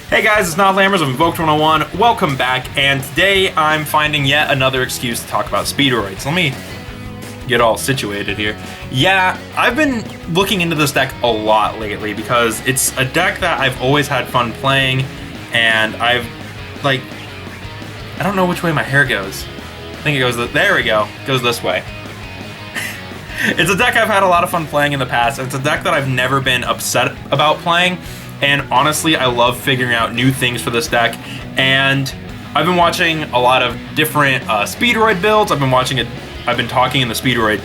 Hey guys, it's Not Lammers of Invoked 101. Welcome back, and today I'm finding yet another excuse to talk about Speedroids. Let me get all situated here. Yeah, I've been looking into this deck a lot lately because it's a deck that I've always had fun playing, and I don't know which way my hair goes. I think it goes, there we go, it goes this way. It's a deck I've had a lot of fun playing in the past, and it's a deck that I've never been upset about playing. And honestly, I love figuring out new things for this deck. And I've been watching a lot of different Speedroid builds. I've been talking in the Speedroid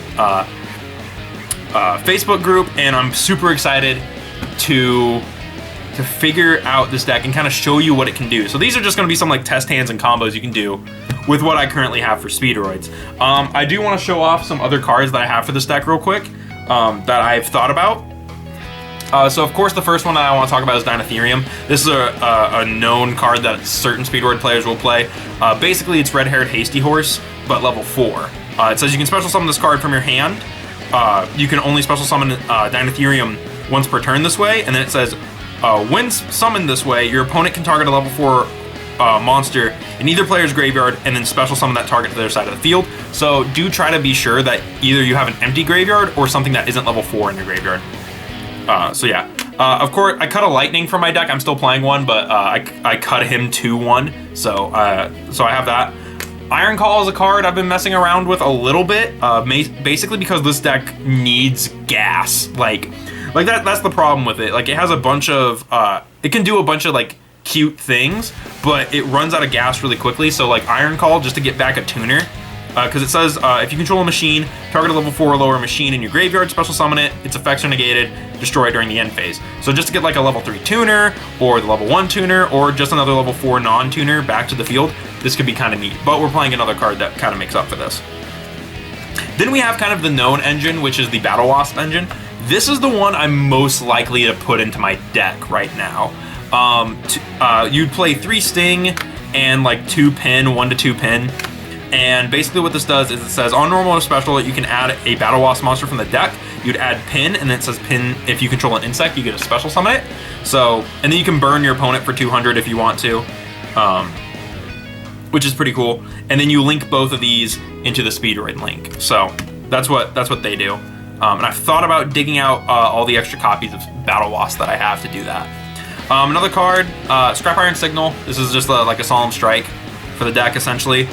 Facebook group, and I'm super excited to figure out this deck and kind of show you what it can do. So these are just going to be some like test hands and combos you can do with what I currently have for Speedroids. I do want to show off some other cards that I have for this deck real quick that I've thought about. So of course the first one that I want to talk about is Dynatherium. This is a known card that certain Speedroid players will play. Basically it's Red-Haired Hasty Horse, but level 4. It says you can special summon this card from your hand. You can only special summon Dynatherium once per turn this way, and then it says when summoned this way, your opponent can target a level 4 monster in either player's graveyard and then special summon that target to their side of the field. So do try to be sure that either you have an empty graveyard or something that isn't level 4 in your graveyard. So yeah, of course I cut a Lightning from my deck. I'm still playing one, but I cut him 2-1, so I have that. Iron Call is a card I've been messing around with a little bit, basically because this deck needs gas. Like that's the problem with it. Like it has a bunch of, it can do a bunch of like cute things, but it runs out of gas really quickly. So like Iron Call, just to get back a tuner. Because it says, if you control a machine, target a level 4 or lower machine in your graveyard, special summon it, its effects are negated, destroy it during the end phase. So just to get like a level 3 tuner, or the level 1 tuner, or just another level 4 non-tuner back to the field, this could be kind of neat. But we're playing another card that kind of makes up for this. Then we have kind of the known engine, which is the Battle Wasp engine. This is the one I'm most likely to put into my deck right now. You'd play 3 Sting and like 2 Pin, 1 to 2 Pin. And basically what this does is it says on normal or special you can add a Battle Wasp monster from the deck. You'd add Pin, and then it says Pin if you control an insect, you get a special summon it. So, and then you can burn your opponent for 200 if you want to, which is pretty cool. And then you link both of these into the Speedroid link. So that's what they do. And I've thought about digging out all the extra copies of Battle Wasp that I have to do that. Another card, Scrap Iron Signal. This is just like a Solemn Strike for the deck essentially.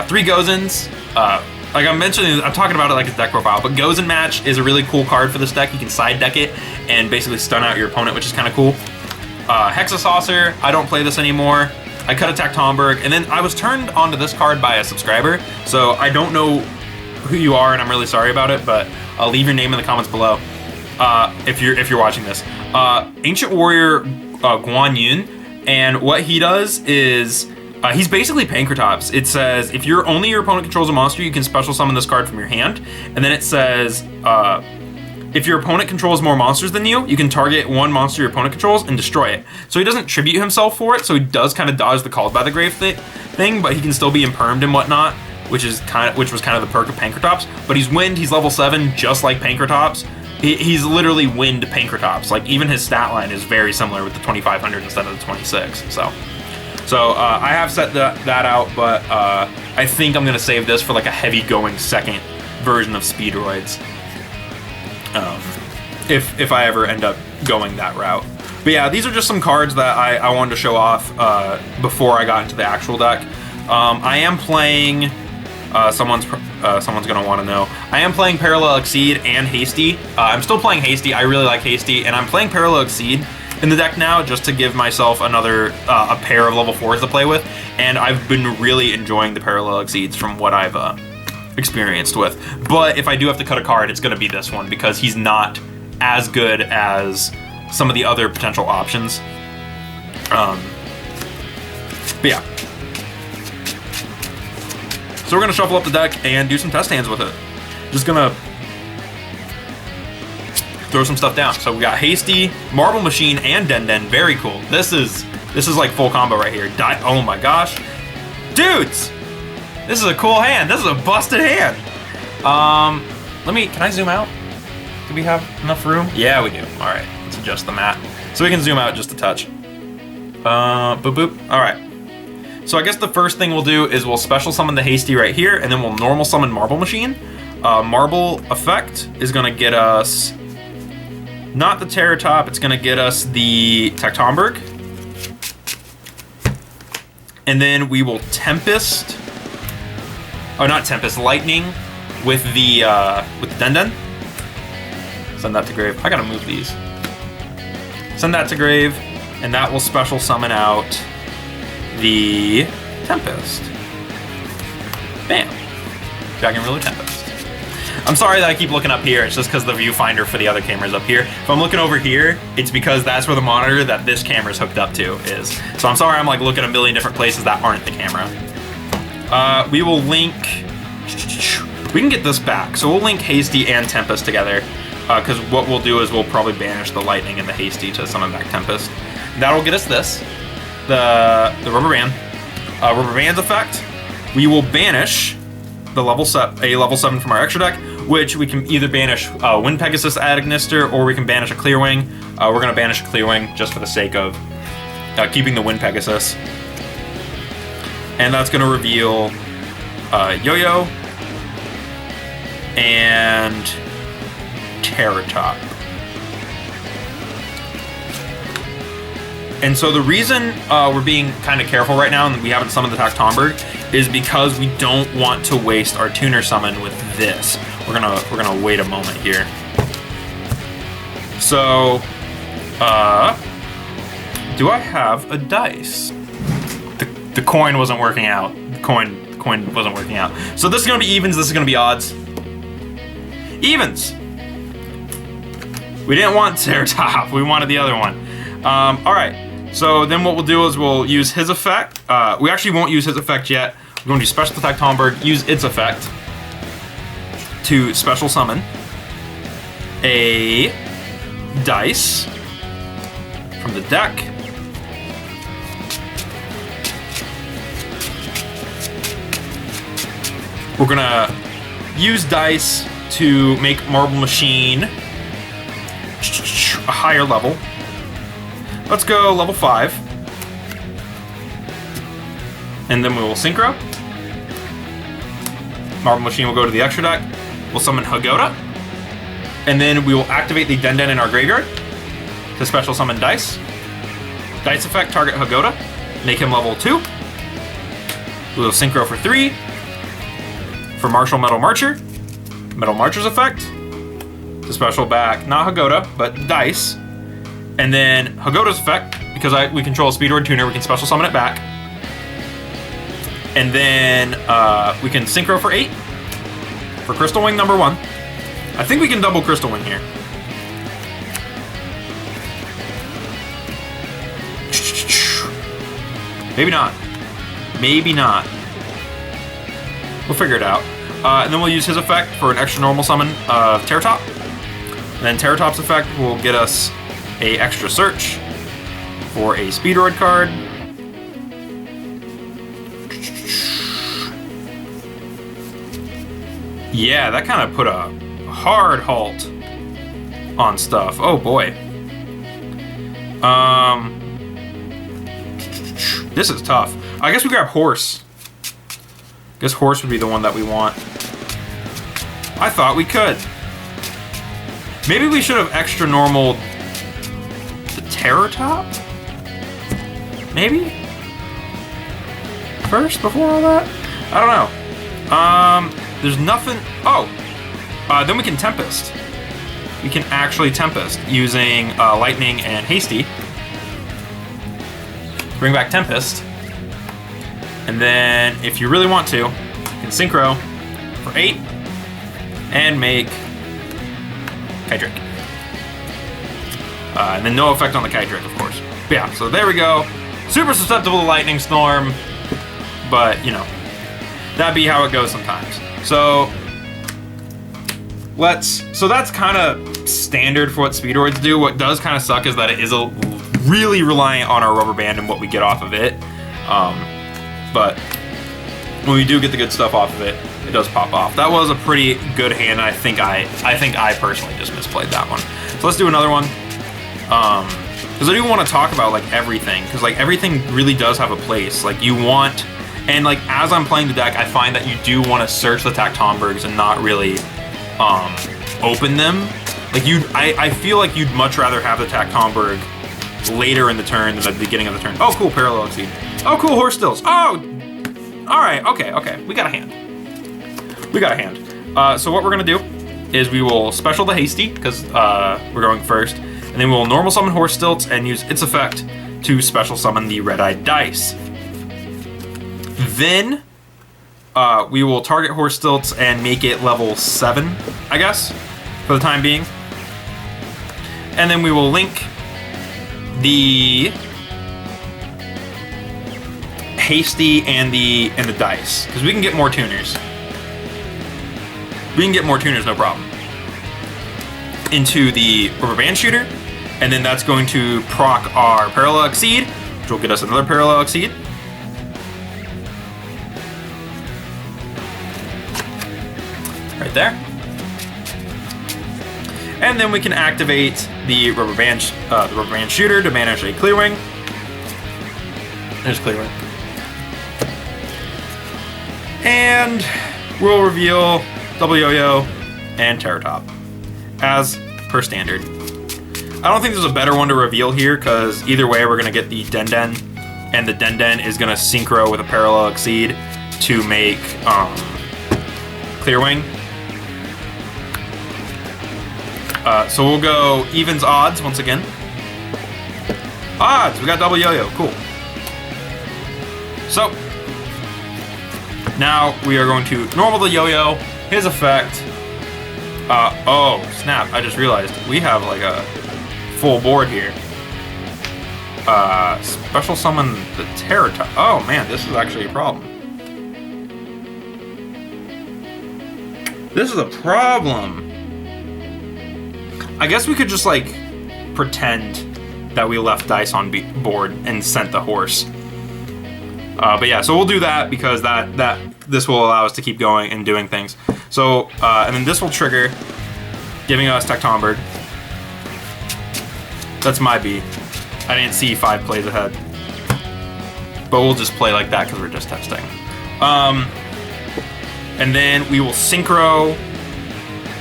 3 Gozens. Like I'm talking about it like a deck profile, but Gozen Match is a really cool card for this deck. You can side deck it and basically stun out your opponent, which is kind of cool. Hexa Saucer, I don't play this anymore. I cut a Tactomberg, and then I was turned onto this card by a subscriber, so I don't know who you are, and I'm really sorry about it, but I'll leave your name in the comments below if you're watching this. Ancient Warrior Guan Yun, and what he does is he's basically Pankratops. It says, if your opponent controls a monster, you can special summon this card from your hand. And then it says, if your opponent controls more monsters than you, you can target one monster your opponent controls and destroy it. So he doesn't tribute himself for it, so he does kind of dodge the Called by the Grave thing, but he can still be impermed and whatnot, which was kind of the perk of Pankratops. But he's Wind, he's level 7, just like Pankratops. He's literally Wind Pankratops. Like even his stat line is very similar with the 2500 instead of the 26. So I have set that out, but I think I'm gonna save this for like a heavy going second version of Speedroids. If I ever end up going that route. But yeah, these are just some cards that I wanted to show off before I got into the actual deck. I am playing, someone's gonna want to know, I am playing Parallel Exceed and Hasty. I'm still playing Hasty, I really like Hasty, and I'm playing Parallel Exceed in the deck now just to give myself another a pair of level 4s to play with, and I've been really enjoying the Parallel Exceeds from what I've experienced with. But if I do have to cut a card, it's going to be this one because he's not as good as some of the other potential options. But yeah. So we're going to shuffle up the deck and do some test hands with it. Just going to throw some stuff down. So we got Hasty, Marble Machine, and Den Den. Very cool. This is like full combo right here. Oh my gosh. Dudes! This is a cool hand. This is a busted hand. Can I zoom out? Do we have enough room? Yeah, we do. All right, let's adjust the mat. So we can zoom out just a touch. Boop, boop. All right. So I guess the first thing we'll do is we'll special summon the Hasty right here, and then we'll normal summon Marble Machine. Marble effect is gonna get us, not the Terror Top, it's gonna get us the Tectomberg. And then we will Tempest, oh not Tempest, Lightning with the Den Den. Send that to grave. I gotta move these. Send that to grave, and that will special summon out the Tempest. Bam. Dragon Ruler Tempest. I'm sorry that I keep looking up here. It's just because the viewfinder for the other camera is up here. If I'm looking over here, it's because that's where the monitor that this camera is hooked up to is. So I'm sorry I'm like looking a million different places that aren't the camera. We will link... We can get this back. So we'll link Hasty and Tempest together. Because what we'll do is we'll probably banish the Lightning and the Hasty to summon back Tempest. That'll get us this. The Rubber Band. Rubber Band's effect. We will banish the level 7 from our extra deck, which we can either banish Wind Pegasus Agnister, or we can banish a Clear Wing. We're going to banish a Clear Wing just for the sake of keeping the Wind Pegasus. And that's going to reveal Yo-Yo and Terror Top. And so the reason we're being kind of careful right now and we haven't summoned the Tectomberg is because we don't want to waste our tuner summon with this. We're gonna wait a moment here. So, do I have a dice? The coin wasn't working out. The coin wasn't working out. So this is gonna be evens. This is gonna be odds. Evens. We didn't want Terror Top. We wanted the other one. All right. So then what we'll do is we'll use his effect. We actually won't use his effect yet. We're going to do Special Attack Tectomberg, use its effect to special summon a dice from the deck. We're gonna use dice to make Marble Machine a higher level. Let's go level 5. And then we will Synchro. Marble Machine will go to the extra deck. We'll summon Hagoda. And then we will activate the Den Den in our graveyard to special summon Dice. Dice effect, target Hagoda. Make him level 2. We will Synchro for 3. For Martial Metal Marcher. Metal Marcher's effect. To special back, not Hagoda, but Dice. And then Hagoda's effect, because we control a Speedroid tuner, we can special summon it back. And then we can Synchro for 8 for Crystal Wing number 1. I think we can double Crystal Wing here. Maybe not. Maybe not. We'll figure it out. And then we'll use his effect for an extra normal summon of Terror Top. And then Terror Top's effect will get us a extra search for a Speedroid card. Yeah, that kind of put a hard halt on stuff. Oh boy. This is tough. I guess we grab Horse. I guess Horse would be the one that we want. I thought we could. Maybe we should have extra normal the Terror Top? Maybe? First, before all that? I don't know. There's nothing. Oh! Then we can Tempest. We can actually Tempest using Lightning and Hasty. Bring back Tempest. And then, if you really want to, you can Synchro for 8 and make Kydric. And then no effect on the Kydric, of course. But yeah, so there we go. Super susceptible to Lightning Storm, but you know, that'd be how it goes sometimes. So So that's kind of standard for what Speedroids do. What does kind of suck is that it is really reliant on our rubber band and what we get off of it. But when we do get the good stuff off of it, it does pop off. That was a pretty good hand. I think I personally just misplayed that one. So let's do another one. Because I do want to talk about like everything, because like everything really does have a place. Like you want, and like as I'm playing the deck, I find that you do want to search the Tactombergs and not really open them. Like I feel like you'd much rather have the Tactomberg later in the turn than at the beginning of the turn. Oh, cool, Parallel Exceed. Oh, cool, Horse Stills. Oh, all right, okay, we got a hand. So what we're gonna do is we will special the Hasty, because we're going first, and then we'll normal summon Horse Stilts and use its effect to special summon the Red-Eyed Dice. Then we will target Horse Stilts and make it level 7, I guess, for the time being. And then we will link the Hasty and the dice, because we can get more tuners. We can get more tuners, no problem, into the Rubber Band Shooter, and then that's going to proc our Parallel Exceed, which will get us another Parallel Exceed. Right there. And then we can activate the Rubber Band Shooter to banish a Clear Wing. There's Clear Wing. And we'll reveal Double Yo-Yo and Terror Top, as per standard. I don't think there's a better one to reveal here, because either way we're going to get the Den, and the Den is going to synchro with a Parallel Exceed to make Clear Wing. So we'll go evens odds once again. Odds! We got Double Yo-Yo. Cool. So now we are going to normal the Yo-Yo, his effect. Oh, snap. I just realized we have like a full board here. Special summon the Terror Top. Oh man, this is actually a problem. This is a problem. I guess we could just like pretend that we left dice on board and sent the horse. But yeah, so we'll do that because this will allow us to keep going and doing things. So and then this will trigger, giving us Tactomberg. That's my B. I didn't see 5 plays ahead, but we'll just play like that because we're just testing. And then we will synchro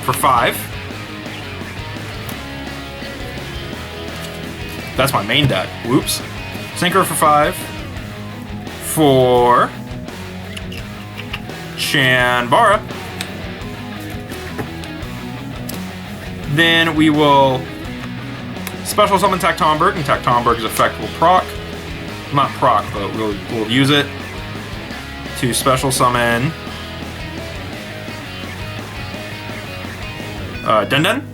for 5. That's my main deck. Whoops. Synchro for 5. For Chanbara. Then we will special summon Tactomberg, and Tactomberg's effect will proc. Not proc, but we'll use it to special summon Den.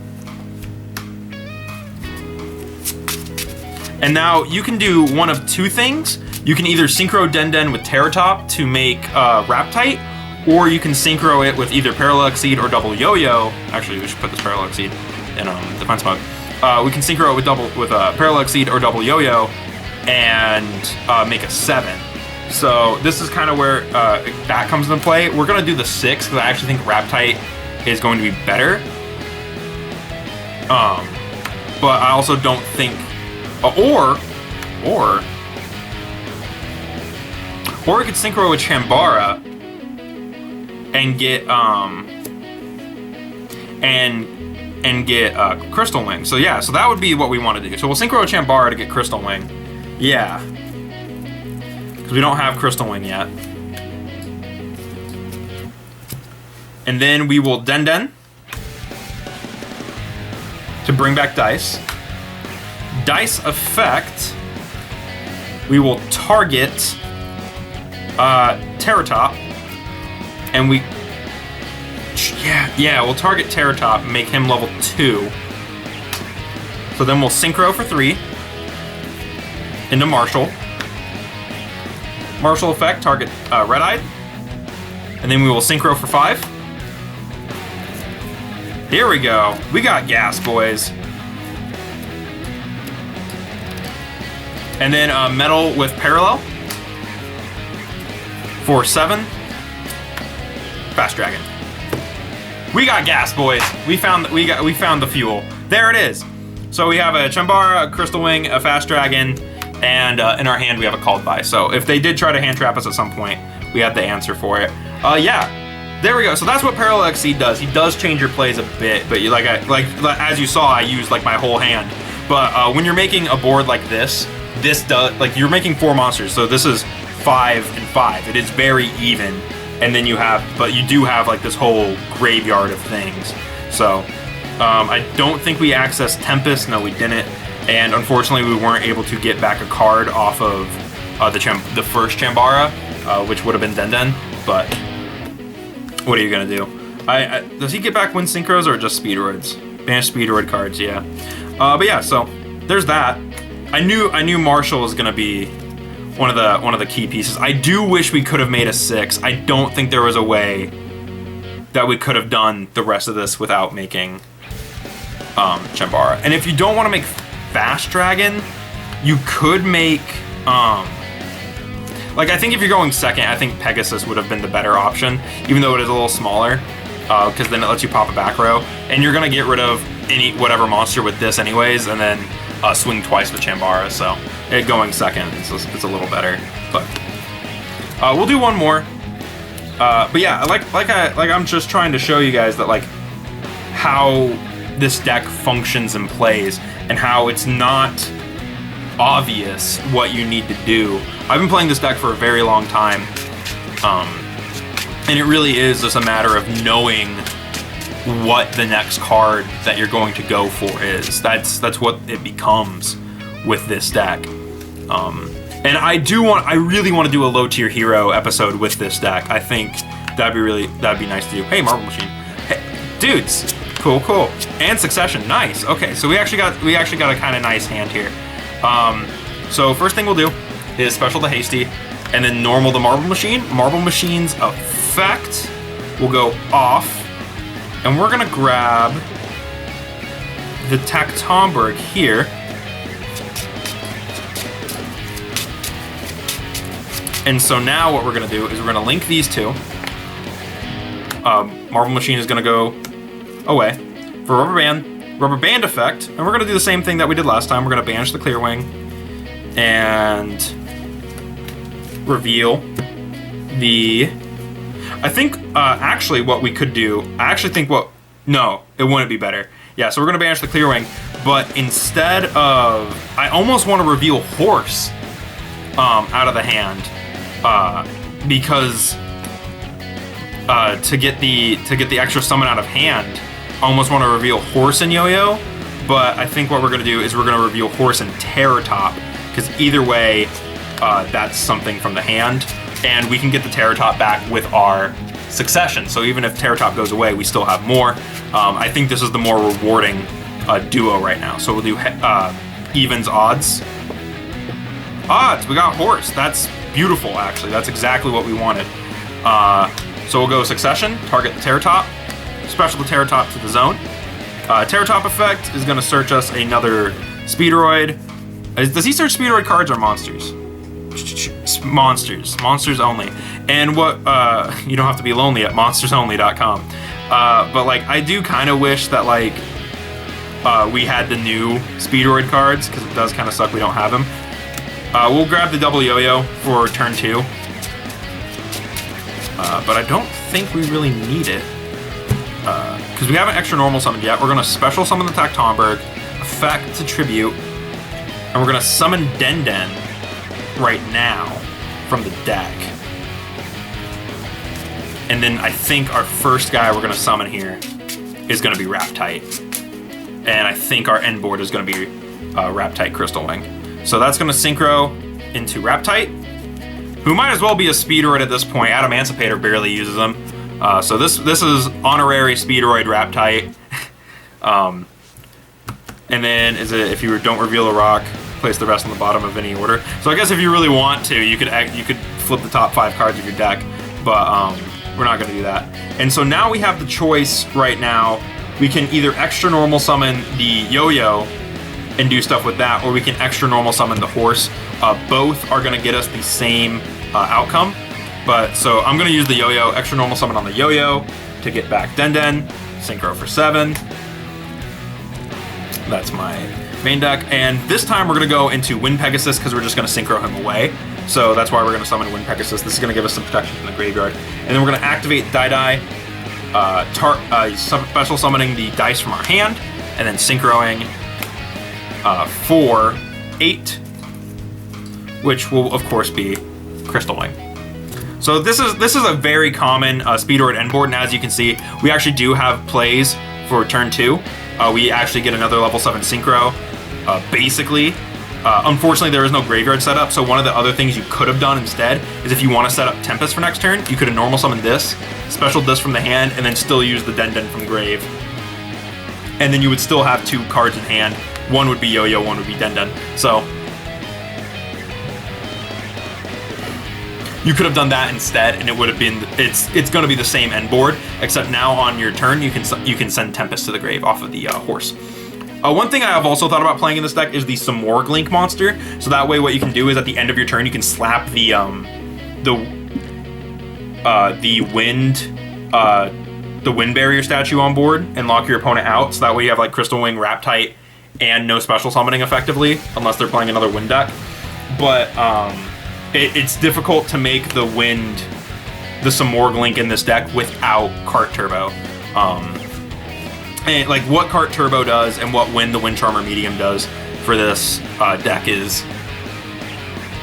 And now you can do one of 2 things. You can either synchro Den with Terror Top to make Raptite, or you can synchro it with either Parallel Exceed or Double Yo-Yo. Actually, we should put this Parallel Exceed in defense mode. We can synchro it with Parallel Exceed or Double Yo-Yo and make a 7. So this is kind of where that comes into play. We're gonna do the 6 because I actually think Raptite is going to be better. But I also don't think, or we could synchro with Chanbara and get and get Crystal Wing. So yeah, so that would be what we want to do. So we'll synchro with Chanbara to get Crystal Wing. Yeah, because we don't have Crystal Wing yet. And then we will Den to bring back dice. Dice effect. We will target Terror Top, and we'll target Terror Top and make him level 2. So then we'll synchro for 3 into Marshall. Marshall effect, target Red-Eyed, and then we will synchro for 5. Here we go. We got gas, boys. And then metal with parallel. 4-7. Fast dragon. We got gas, boys. We found the fuel. There it is. So we have a Chambara, a Crystal Wing, a Fast Dragon, and in our hand we have a Called By. So if they did try to hand trap us at some point, we had the answer for it. Yeah, there we go. So that's what Parallel Exceed does. He does change your plays a bit, but as you saw, I used like my whole hand. But when you're making a board like this does, like, you're making 4 monsters. So this is 5 and 5. It is very even, and then you do have like this whole graveyard of things. So. I don't think we accessed Tempest. No, we didn't. And unfortunately, we weren't able to get back a card off of the first Chambara, which would have been Den. But what are you gonna do? Does he get back Wind Synchros or just Speedroids? Banish Speedroid cards, yeah. But yeah, so there's that. I knew Marshall was gonna be one of the key pieces. I do wish we could have made a 6. I don't think there was a way that we could have done the rest of this without making Chambara. And if you don't want to make Fast Dragon, you could make like, I think if you're going second, I think Pegasus would have been the better option, even though it is a little smaller, because then it lets you pop a back row, and you're gonna get rid of whatever monster with this anyways, and then swing twice with Chambara. So going second, it's a little better. But we'll do one more. But yeah, I'm just trying to show you guys that, like, how this deck functions and plays, and how it's not obvious what you need to do. I've been playing this deck for a very long time, and it really is just a matter of knowing what the next card that you're going to go for is. That's what it becomes with this deck. And I really want to do a low tier hero episode with this deck. I think that'd be nice to do. Hey, Marble Machine. Hey, dudes. Cool. And Succession. Nice. Okay, so we actually got a kind of nice hand here. So first thing we'll do is special the Hasty, and then normal the Marble Machine. Marble Machine's effect will go off, and we're gonna grab the Tactomberg here. And so now what we're gonna do is we're gonna link these two. Marble Machine is gonna go away for Rubber Band effect, and we're gonna do the same thing that we did last time. We're gonna banish the Clear Wing and reveal the. I think actually what we could do. No, it wouldn't be better. Yeah, so we're gonna banish the Clear Wing, but instead of, I almost want to reveal Horse out of the hand, because to get the extra summon out of hand, I almost want to reveal Horse and Yo-Yo, but I think what we're going to do is we're going to reveal Horse and Terror Top, because either way, that's something from the hand, and we can get the Terror Top back with our Succession. So even if Terror Top goes away, we still have more. I think this is the more rewarding duo right now. So we'll do evens, odds. Odds, we got Horse. That's beautiful, actually. That's exactly what we wanted. So we'll go Succession, target the Terror Top, special the Terror Top to the zone. Terror Top effect is going to search us another Speedroid. Does he search Speedroid cards or monsters? Monsters only. And what, you don't have to be lonely at monstersonly.com. But like, I do kind of wish that like we had the new Speedroid cards, because it does kind of suck we don't have them. We'll grab the double Yo-Yo for turn 2. But I don't think we really need it, because we haven't extra normal summoned yet. We're going to special summon the Tactomberg, effect to tribute, and we're going to summon Den right now from the deck. And then I think our first guy we're going to summon here is going to be Raptite. And I think our end board is going to be Raptite Crystal Wing. So that's going to synchro into Raptite, who might as well be a Speedroid at this point. Adamancipator barely uses them. So this is honorary Speedroid Raptite. And then if you don't reveal a rock, place the rest on the bottom of any order. So I guess if you really want to, you could flip the top 5 cards of your deck, but we're not going to do that. And so now we have the choice right now we can either extra normal summon the yo-yo and do stuff with that, or we can extra normal summon the horse. Both are gonna get us the same outcome. But so I'm gonna use the yo-yo, extra normal summon on the yo-yo to get back Den, synchro for 7. That's my main deck. And this time we're gonna go into Wind Pegasus because we're just gonna synchro him away. So that's why we're gonna summon Wind Pegasus. This is gonna give us some protection from the graveyard. And then we're gonna activate Dai, special summoning the dice from our hand, and then synchroing for 8, which will of course be Crystal Wing. So this is a very common Speedroid end board, and as you can see, we actually do have plays for turn 2. We actually get another level 7 synchro, basically. Unfortunately, there is no graveyard setup, so one of the other things you could have done instead is if you want to set up Tempest for next turn, you could have normal summoned this, special this from the hand, and then still use the Den from grave. And then you would still have 2 cards in hand. One would be Yo-Yo, one would be Den. So you could have done that instead, and it would have been, it's going to be the same end board, except now on your turn you can send Tempest to the grave off of the horse. One thing I have also thought about playing in this deck is the Samorg Link monster. So that way, what you can do is at the end of your turn, you can slap the wind barrier statue on board and lock your opponent out. So that way you have like Crystal Wing, Raptite, and no special summoning effectively, unless they're playing another wind deck. But it's difficult to make the Samorg Link in this deck without Cart Turbo. And like what Cart Turbo does and what the Wind Charmer Medium does for this deck is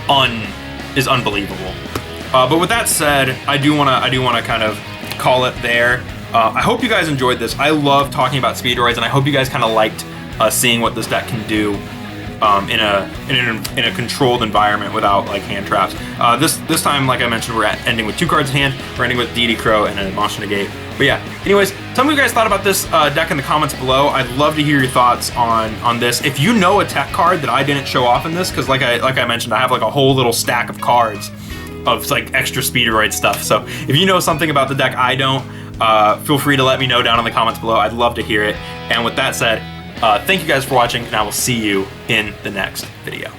unbelievable. But with that said, I do wanna kind of call it there. I hope you guys enjoyed this. I love talking about Speedroids, and I hope you guys kind of liked seeing what this deck can do in a controlled environment without like hand traps. This time, like I mentioned, we're ending with 2 cards in hand. We're ending with Deity Crow and a Monster Negate. But yeah, anyways, tell me what you guys thought about this deck in the comments below. I'd love to hear your thoughts on this. If you know a tech card that I didn't show off in this, because like I mentioned, I have like a whole little stack of cards of like extra Speedroid stuff. So if you know something about the deck I don't, feel free to let me know down in the comments below. I'd love to hear it. And with that said, thank you guys for watching, and I will see you in the next video.